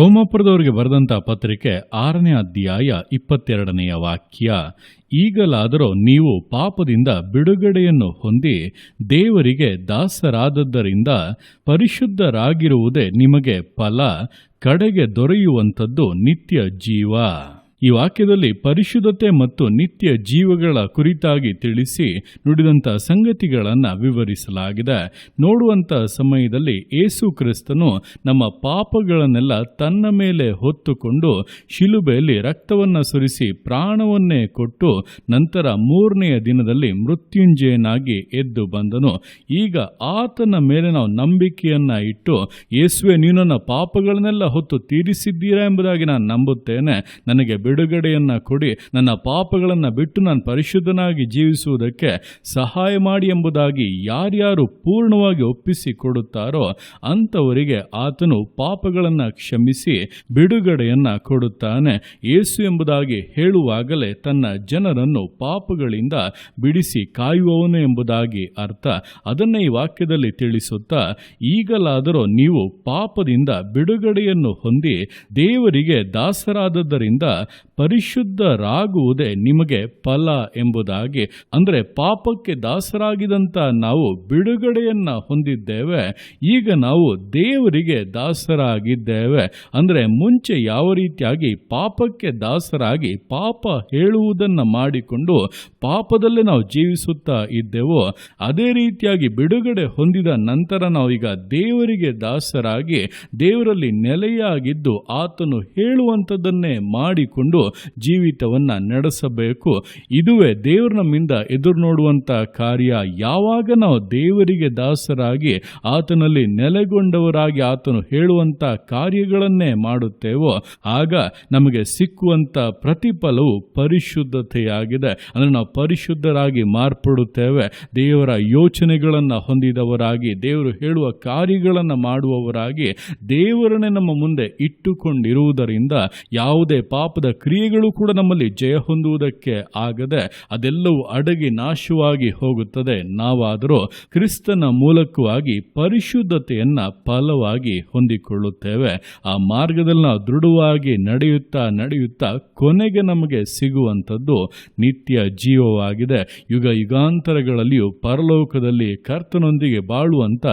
ರೋಮಾಪುರದವರಿಗೆ ಬರೆದಂತಹ ಪತ್ರಿಕೆ 6ನೇ ಅಧ್ಯಾಯ 22ನೇ ವಾಕ್ಯ. ಈಗಲಾದರೂ ನೀವು ಪಾಪದಿಂದ ಬಿಡುಗಡೆಯನ್ನು ಹೊಂದಿ ದೇವರಿಗೆ ದಾಸರಾದದ್ದರಿಂದ ಪರಿಶುದ್ಧರಾಗಿರುವುದೇ ನಿಮಗೆ ಫಲ, ಕಡೆಗೆ ದೊರೆಯುವಂಥದ್ದು ನಿತ್ಯ ಜೀವ. ಈ ವಾಕ್ಯದಲ್ಲಿ ಪರಿಶುದ್ಧತೆ ಮತ್ತು ನಿತ್ಯ ಜೀವಗಳ ಕುರಿತಾಗಿ ತಿಳಿಸಿ ನುಡಿದಂಥ ಸಂಗತಿಗಳನ್ನು ವಿವರಿಸಲಾಗಿದೆ. ನೋಡುವಂಥ ಸಮಯದಲ್ಲಿ ಯೇಸು ಕ್ರಿಸ್ತನು ನಮ್ಮ ಪಾಪಗಳನ್ನೆಲ್ಲ ತನ್ನ ಮೇಲೆ ಹೊತ್ತುಕೊಂಡು ಶಿಲುಬೆಯಲ್ಲಿ ರಕ್ತವನ್ನು ಸುರಿಸಿ ಪ್ರಾಣವನ್ನೇ ಕೊಟ್ಟು ನಂತರ 3ನೆಯ ದಿನದಲ್ಲಿ ಮೃತ್ಯುಂಜಯನಾಗಿ ಎದ್ದು ಬಂದನು. ಈಗ ಆತನ ಮೇಲೆ ನಾವು ನಂಬಿಕೆಯನ್ನು ಇಟ್ಟು, ಯೇಸುವೆ ನೀನು ನನ್ನ ಪಾಪಗಳನ್ನೆಲ್ಲ ಹೊತ್ತು ತೀರಿಸಿದ್ದೀರಾ ಎಂಬುದಾಗಿ ನಾನು ನಂಬುತ್ತೇನೆ, ನನಗೆ ಬಿಡುಗಡೆಯನ್ನ ಕೊಡಿ, ನನ್ನ ಪಾಪಗಳನ್ನು ಬಿಟ್ಟು ನಾನು ಪರಿಶುದ್ಧನಾಗಿ ಜೀವಿಸುವುದಕ್ಕೆ ಸಹಾಯ ಮಾಡಿ ಎಂಬುದಾಗಿ ಯಾರ್ಯಾರು ಪೂರ್ಣವಾಗಿ ಒಪ್ಪಿಸಿಕೊಡುತ್ತಾರೋ ಅಂಥವರಿಗೆ ಆತನು ಪಾಪಗಳನ್ನು ಕ್ಷಮಿಸಿ ಬಿಡುಗಡೆಯನ್ನ ಕೊಡುತ್ತಾನೆ. ಯೇಸು ಎಂಬುದಾಗಿ ಹೇಳುವಾಗಲೇ ತನ್ನ ಜನರನ್ನು ಪಾಪಗಳಿಂದ ಬಿಡಿಸಿ ಕಾಯುವವನು ಎಂಬುದಾಗಿ ಅರ್ಥ. ಅದನ್ನೇ ಈ ವಾಕ್ಯದಲ್ಲಿ ತಿಳಿಸುತ್ತಾ, ಈಗಲಾದರೂ ನೀವು ಪಾಪದಿಂದ ಬಿಡುಗಡೆಯನ್ನು ಹೊಂದಿ ದೇವರಿಗೆ ದಾಸರಾದದ್ದರಿಂದ ಪರಿಶುದ್ಧರಾಗುವುದೇ ನಿಮಗೆ ಫಲ ಎಂಬುದಾಗಿ. ಅಂದರೆ ಪಾಪಕ್ಕೆ ದಾಸರಾಗಿದಂತ ನಾವು ಬಿಡುಗಡೆಯನ್ನ ಹೊಂದಿದ್ದೇವೆ. ಈಗ ನಾವು ದೇವರಿಗೆ ದಾಸರಾಗಿದ್ದೇವೆ. ಅಂದರೆ ಮುಂಚೆ ಯಾವ ರೀತಿಯಾಗಿ ಪಾಪಕ್ಕೆ ದಾಸರಾಗಿ ಪಾಪ ಹೇಳುವುದನ್ನು ಮಾಡಿಕೊಂಡು ಪಾಪದಲ್ಲೇ ನಾವು ಜೀವಿಸುತ್ತಾ ಇದ್ದೇವೋ, ಅದೇ ರೀತಿಯಾಗಿ ಬಿಡುಗಡೆ ಹೊಂದಿದ ನಂತರ ನಾವು ಈಗ ದೇವರಿಗೆ ದಾಸರಾಗಿ ದೇವರಲ್ಲಿ ನೆಲೆಯಾಗಿದ್ದು ಆತನು ಹೇಳುವಂಥದ್ದನ್ನೇ ಮಾಡಿಕೊಂಡು ಜೀವಿತವನ್ನ ನಡೆಸಬೇಕು. ಇದುವೇ ದೇವರು ನಮ್ಮಿಂದ ಎದುರು ನೋಡುವಂತ ಕಾರ್ಯ. ಯಾವಾಗ ನಾವು ದೇವರಿಗೆ ದಾಸರಾಗಿ ಆತನಲ್ಲಿ ನೆಲೆಗೊಂಡವರಾಗಿ ಆತನು ಹೇಳುವಂತ ಕಾರ್ಯಗಳನ್ನೇ ಮಾಡುತ್ತೇವೋ ಆಗ ನಮಗೆ ಸಿಕ್ಕುವಂತ ಪ್ರತಿಫಲವು ಪರಿಶುದ್ಧತೆಯಾಗಿದೆ. ಅಂದ್ರೆ ನಾವು ಪರಿಶುದ್ಧರಾಗಿ ಮಾರ್ಪಡುತ್ತೇವೆ. ದೇವರ ಯೋಚನೆಗಳನ್ನು ಹೊಂದಿದವರಾಗಿ, ದೇವರು ಹೇಳುವ ಕಾರ್ಯಗಳನ್ನು ಮಾಡುವವರಾಗಿ ದೇವರನ್ನೇ ನಮ್ಮ ಮುಂದೆ ಇಟ್ಟುಕೊಂಡಿರುವುದರಿಂದ ಯಾವುದೇ ಪಾಪದ ಕ್ರಿಯೆಗಳು ಕೂಡ ನಮ್ಮಲ್ಲಿ ಜಯ ಹೊಂದುವುದಕ್ಕೆ ಆಗದೆ ಅದೆಲ್ಲವೂ ಅಡಗಿ ನಾಶವಾಗಿ ಹೋಗುತ್ತದೆ. ನಾವಾದರೂ ಕ್ರಿಸ್ತನ ಮೂಲಕವಾಗಿ ಪರಿಶುದ್ಧತೆಯನ್ನ ಫಲವಾಗಿ ಹೊಂದಿಕೊಳ್ಳುತ್ತೇವೆ. ಆ ಮಾರ್ಗದಲ್ಲಿ ನಾವು ದೃಢವಾಗಿ ನಡೆಯುತ್ತಾ ಕೊನೆಗೆ ನಮಗೆ ಸಿಗುವಂಥದ್ದು ನಿತ್ಯ ಜೀವವಾಗಿದೆ. ಯುಗ ಯುಗಾಂತರಗಳಲ್ಲಿಯೂ ಪರಲೋಕದಲ್ಲಿ ಕರ್ತನೊಂದಿಗೆ ಬಾಳುವಂತ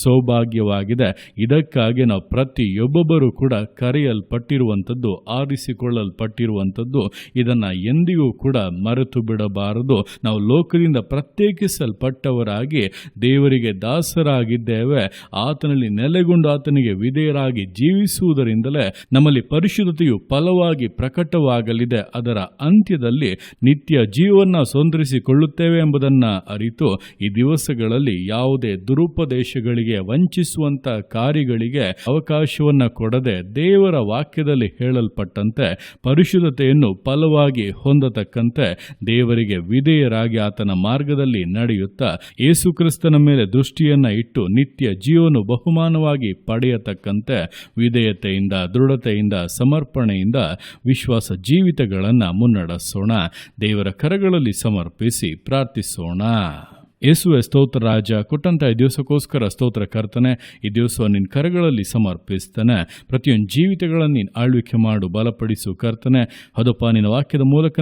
ಸೌಭಾಗ್ಯವಾಗಿದೆ. ಇದಕ್ಕಾಗಿ ನಾವು ಪ್ರತಿಯೊಬ್ಬೊಬ್ಬರು ಕೂಡ ಕರೆಯಲ್ಪಟ್ಟಿರುವಂಥದ್ದು, ಆರಿಸಿಕೊಳ್ಳಲ್ಪಟ್ಟಿರುವಂಥದ್ದು. ಇದನ್ನ ಎಂದಿಗೂ ಕೂಡ ಮರೆತು ಬಿಡಬಾರದು. ನಾವು ಲೋಕದಿಂದ ಪ್ರತ್ಯೇಕಿಸಲ್ಪಟ್ಟವರಾಗಿ ದೇವರಿಗೆ ದಾಸರಾಗಿದ್ದೇವೆ. ಆತನಲ್ಲಿ ನೆಲೆಗೊಂಡು ಆತನಿಗೆ ವಿಧೇಯರಾಗಿ ಜೀವಿಸುವುದರಿಂದಲೇ ನಮ್ಮಲ್ಲಿ ಪರಿಶುದ್ಧತೆಯು ಫಲವಾಗಿ ಪ್ರಕಟವಾಗಲಿದೆ. ಅದರ ಅಂತ್ಯದಲ್ಲಿ ನಿತ್ಯ ಜೀವನ ಸಂತರಿಸಿಕೊಳ್ಳುತ್ತೇವೆ ಎಂಬುದನ್ನ ಅರಿತು ಈ ದಿವಸಗಳಲ್ಲಿ ಯಾವುದೇ ದುರುಪದೇಶಗಳಿಗೆ, ವಂಚಿಸುವಂತ ಕಾರ್ಯಗಳಿಗೆ ಅವಕಾಶವನ್ನ ಕೊಡದೆ ದೇವರ ವಾಕ್ಯದಲ್ಲಿ ಹೇಳಲ್ಪಟ್ಟಂತೆ ಪರಿಶುದ್ಧತೆಯನ್ನು ಫಲವಾಗಿ ಹೊಂದತಕ್ಕಂತೆ ದೇವರಿಗೆ ವಿಧೇಯರಾಗಿ ಆತನ ಮಾರ್ಗದಲ್ಲಿ ನಡೆಯುತ್ತಾ ಯೇಸು ಕ್ರಿಸ್ತನ ಮೇಲೆ ದೃಷ್ಟಿಯನ್ನ ಇಟ್ಟು ನಿತ್ಯ ಜೀವನ ಬಹುಮಾನವಾಗಿ ಪಡೆಯತಕ್ಕಂತೆ ವಿಧೇಯತೆಯಿಂದ, ದೃಢತೆಯಿಂದ, ಸಮರ್ಪಣೆಯಿಂದ ವಿಶ್ವಾಸ ಜೀವಿತಗಳನ್ನು ಮುನ್ನಡೆಸೋಣ. ದೇವರ ಕರಗಳಲ್ಲಿ ಸಮರ್ಪಿಸಿ ಪ್ರಾರ್ಥಿಸೋಣ. ಯೇಸುವೆ ಸ್ತೋತ್ರ ರಾಜ, ಕೊಟ್ಟಂತ ಈ ದಿವಸಕ್ಕೋಸ್ಕರ ಸ್ತೋತ್ರ ಕರ್ತನೆ. ಈ ದಿವಸ ನಿನ್ನ ಕರಗಳಲ್ಲಿ ಸಮರ್ಪಿಸ್ತಾನೆ. ಪ್ರತಿಯೊಂದು ಜೀವಿತಗಳನ್ನು ನೀನು ಆಳ್ವಿಕೆ ಮಾಡು, ಬಲಪಡಿಸು ಕರ್ತನೆ. ಹೌದಪ್ಪ, ನಿನ್ನ ವಾಕ್ಯದ ಮೂಲಕ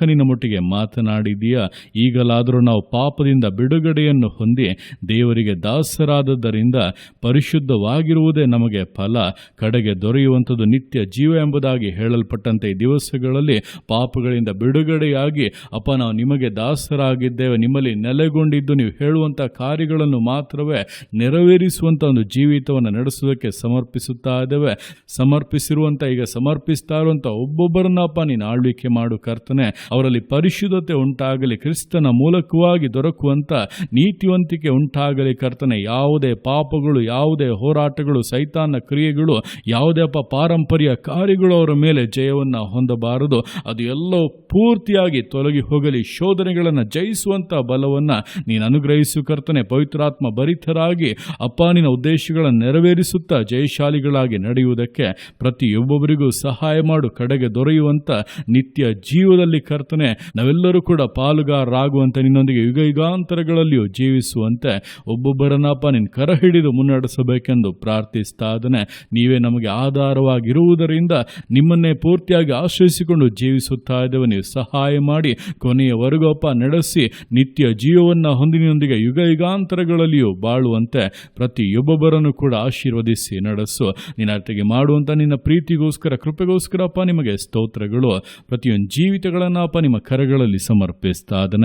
ನಿನ್ನ ಮುಟ್ಟಿಗೆ ಮಾತನಾಡಿದೀಯ. ಈಗಲಾದರೂ ನಾವು ಪಾಪದಿಂದ ಬಿಡುಗಡೆಯನ್ನು ಹೊಂದಿ ದೇವರಿಗೆ ದಾಸರಾದದ್ದರಿಂದ ಪರಿಶುದ್ಧವಾಗಿರುವುದೇ ನಮಗೆ ಫಲ, ಕಡೆಗೆ ದೊರೆಯುವಂಥದ್ದು ನಿತ್ಯ ಜೀವ ಎಂಬುದಾಗಿ ಹೇಳಲ್ಪಟ್ಟಂತೆ ಈ ದಿವಸಗಳಲ್ಲಿ ಪಾಪಗಳಿಂದ ಬಿಡುಗಡೆಯಾಗಿ ಅಪ್ಪ ನಾವು ನಿಮಗೆ ದಾಸರಾಗಿದ್ದೇವೆ, ನಿಮ್ಮಲ್ಲಿ ನೆಲೆಗೊಂಡಿದ್ದು ನೀವು ಹೇಳುವಂಥ ಕಾರ್ಯಗಳನ್ನು ಮಾತ್ರವೇ ನೆರವೇರಿಸುವಂಥ ಒಂದು ಜೀವಿತವನ್ನು ನಡೆಸುವುದಕ್ಕೆ ಸಮರ್ಪಿಸುತ್ತಾ ಇದ್ದೇವೆ. ಸಮರ್ಪಿಸಿರುವಂಥ, ಈಗ ಸಮರ್ಪಿಸ್ತಾ ಇರುವಂಥ ಒಬ್ಬೊಬ್ಬರನ್ನಪ್ಪ ನೀನು ಆಳ್ವಿಕೆ ಮಾಡು ಕರ್ತನೆ. ಅವರಲ್ಲಿ ಪರಿಶುದ್ಧತೆ ಉಂಟಾಗಲಿ, ಕ್ರಿಸ್ತನ ಮೂಲಕವಾಗಿ ದೊರಕುವಂತ ನೀತಿವಂತಿಕೆ ಉಂಟಾಗಲಿ ಕರ್ತನೆ. ಯಾವುದೇ ಪಾಪಗಳು, ಯಾವುದೇ ಹೋರಾಟಗಳು, ಸೈತಾನ ಕ್ರಿಯೆಗಳು, ಯಾವುದೇ ಪಾರಂಪರ್ಯ ಕಾರ್ಯಗಳು ಅವರ ಮೇಲೆ ಜಯವನ್ನ ಹೊಂದಬಾರದು. ಅದು ಎಲ್ಲವೂ ಪೂರ್ತಿಯಾಗಿ ತೊಲಗಿ ಹೋಗಲಿ. ಶೋಧನೆಗಳನ್ನು ಜಯಿಸುವಂತ ಬಲವನ್ನ ನೀನು ಅನುಗ್ರಹಿಸು ಕರ್ತನೆ. ಪವಿತ್ರಾತ್ಮ ಭರಿತರಾಗಿ ಅಪ್ಪ ನಿನ್ನ ಉದ್ದೇಶಗಳನ್ನು ನೆರವೇರಿಸುತ್ತಾ ಜಯಶಾಲಿಗಳಾಗಿ ನಡೆಯುವುದಕ್ಕೆ ಪ್ರತಿಯೊಬ್ಬೊಬ್ಬರಿಗೂ ಸಹಾಯ ಮಾಡು. ಕಡೆಗೆ ದೊರೆಯುವಂತ ನಿತ್ಯ ಜೀವದಲ್ಲಿ ಕರ್ತನೆ ನಾವೆಲ್ಲರೂ ಕೂಡ ಪಾಲುಗಾರರಾಗುವಂತೆ ನಿನ್ನೊಂದಿಗೆ ಯುಗ ಯುಗಾಂತರಗಳಲ್ಲಿಯೂ ಜೀವಿಸುವಂತೆ ಒಬ್ಬೊಬ್ಬರನ್ನಪ್ಪ ನಿನ್ನ ಕರ ಹಿಡಿದು ಮುನ್ನಡೆಸಬೇಕೆಂದು ಪ್ರಾರ್ಥಿಸ್ತಾ ಇದ್ದೇನೆ. ನೀವೇ ನಮಗೆ ಆಧಾರವಾಗಿರುವುದರಿಂದ ನಿಮ್ಮನ್ನೇ ಪೂರ್ತಿಯಾಗಿ ಆಶ್ರಯಿಸಿಕೊಂಡು ಜೀವಿಸುತ್ತಾ ಇದ್ದೇವೆ. ನೀವು ಸಹಾಯ ಮಾಡಿ ಕೊನೆಯವರೆಗೂ ಅಪ್ಪ ನಡೆಸಿ ನಿತ್ಯ ಜೀವವನ್ನು ಹೊಂದಿನೊಂದಿಗೆ ಯುಗ ಯುಗಾಂತರಗಳಲ್ಲಿಯೂ ಬಾಳುವಂತೆ ಪ್ರತಿಯೊಬ್ಬೊಬ್ಬರನ್ನು ಕೂಡ ಆಶೀರ್ವದಿಸಿ ನಡೆಸು. ನಿನ್ನ ಅರ್ಥಗೆ ಮಾಡುವಂಥ ನಿನ್ನ ಪ್ರೀತಿಗೋಸ್ಕರ ಕೃಪೆಗೋಸ್ಕರಪ್ಪ ನಿಮಗೆ ಸ್ತೋತ್ರಗಳು. ಪ್ರತಿಯೊಂದು ಜೀವಿತಗಳನ್ನು ಅಪ್ಪ ನಿಮ್ಮ ಕರಗಳಲ್ಲಿ ಸಮರ್ಪಿಸ್ತಾ ಅದನ್ನ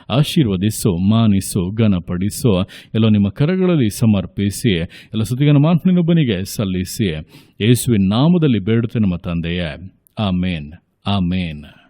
ಆಶೀರ್ವದಿಸು, ಮಾನಿಸು, ಘನಪಡಿಸು. ಎಲ್ಲ ನಿಮ್ಮ ಕರಗಳಲ್ಲಿ ಸಮರ್ಪಿಸಿ ಎಲ್ಲ ಸ್ತುತಿಯನ್ನು ಮಾತ್ರ ನಿನ್ನೊಬ್ಬನಿಗೆ ಸಲ್ಲಿಸಿ ಯೇಸುವಿನ ನಾಮದಲ್ಲಿ ಬೇಡುತ್ತೆ ನಮ್ಮ ತಂದೆಯೇ. ಆಮೇನ್, ಆಮೇನ್.